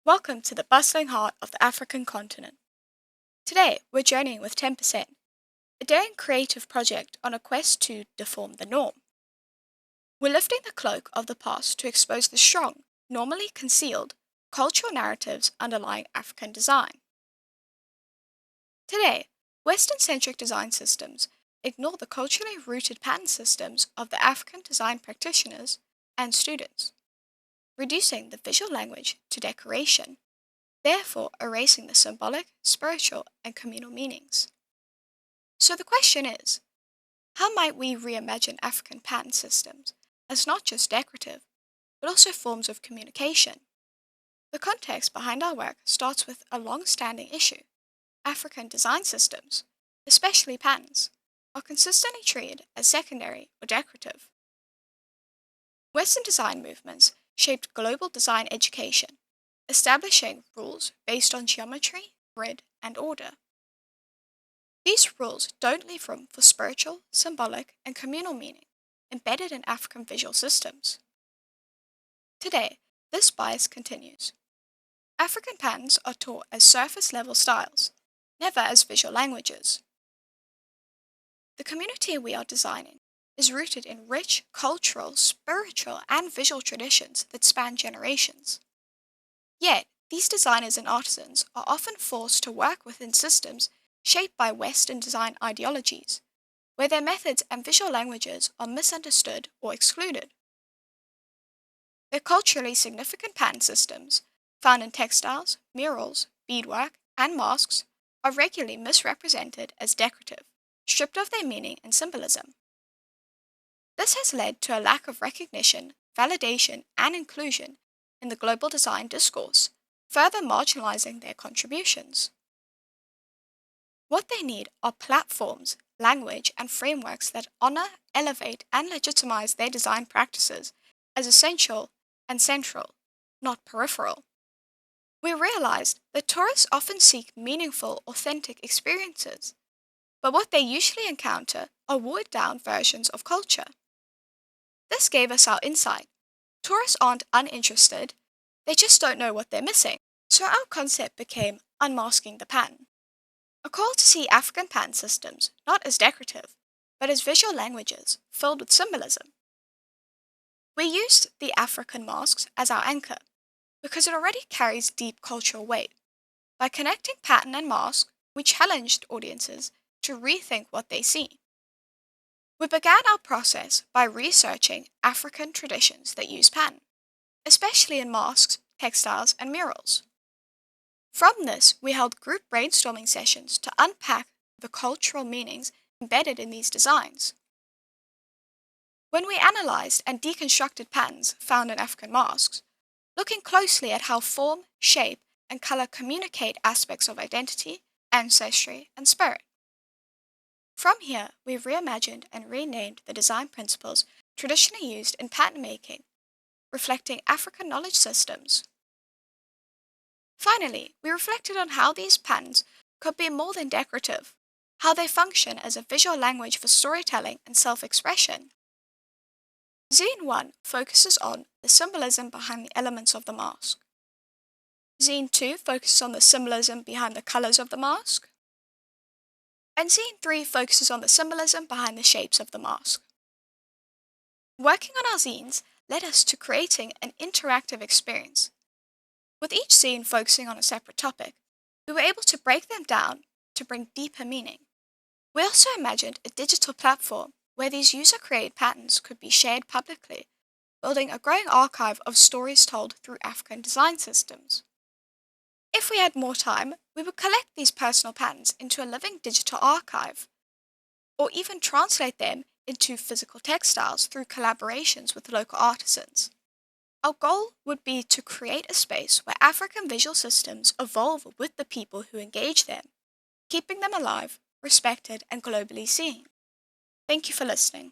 Welcome to the bustling heart of the African continent. Today, we're journeying with 10%, a daring creative project on a quest to deform the norm. We're lifting the cloak of the past to expose the strong, normally concealed, cultural narratives underlying African design. Today, Western-centric design systems ignore the culturally rooted pattern systems of the African design practitioners and students, reducing the visual language to decoration, therefore erasing the symbolic, spiritual, and communal meanings. So the question is, how might we reimagine African pattern systems as not just decorative, but also forms of communication? The context behind our work starts with a long-standing issue. African design systems, especially patterns, are consistently treated as secondary or decorative. Western design movements shaped global design education, establishing rules based on geometry, grid, and order. These rules don't leave room for spiritual, symbolic, and communal meaning embedded in African visual systems. Today, this bias continues. African patterns are taught as surface-level styles, never as visual languages. The community we are designing is rooted in rich cultural, spiritual, and visual traditions that span generations. Yet, these designers and artisans are often forced to work within systems shaped by Western design ideologies, where their methods and visual languages are misunderstood or excluded. Their culturally significant pattern systems, found in textiles, murals, beadwork, and masks, are regularly misrepresented as decorative, stripped of their meaning and symbolism. This has led to a lack of recognition, validation, and inclusion in the global design discourse, further marginalizing their contributions. What they need are platforms, language, and frameworks that honor, elevate, and legitimize their design practices as essential and central, not peripheral. We realized that tourists often seek meaningful, authentic experiences, but what they usually encounter are watered-down versions of culture. This gave us our insight. Tourists aren't uninterested, they just don't know what they're missing. So our concept became unmasking the pattern. A call to see African pattern systems not as decorative, but as visual languages filled with symbolism. We used the African masks as our anchor because it already carries deep cultural weight. By connecting pattern and mask, we challenged audiences to rethink what they see. We began our process by researching African traditions that use pattern, especially in masks, textiles, and murals. From this, we held group brainstorming sessions to unpack the cultural meanings embedded in these designs. When we analyzed and deconstructed patterns found in African masks, looking closely at how form, shape, and color communicate aspects of identity, ancestry, and spirit. From here, we reimagined and renamed the design principles traditionally used in pattern making, reflecting African knowledge systems. Finally, we reflected on how these patterns could be more than decorative, how they function as a visual language for storytelling and self-expression. Zine 1 focuses on the symbolism behind the elements of the mask. Zine 2 focuses on the symbolism behind the colors of the mask. And Zine 3 focuses on the symbolism behind the shapes of the mask. Working on our zines led us to creating an interactive experience. With each zine focusing on a separate topic, we were able to break them down to bring deeper meaning. We also imagined a digital platform where these user-created patterns could be shared publicly, building a growing archive of stories told through African design systems. If we had more time, we would collect these personal patterns into a living digital archive, or even translate them into physical textiles through collaborations with local artisans. Our goal would be to create a space where African visual systems evolve with the people who engage them, keeping them alive, respected, and globally seen. Thank you for listening.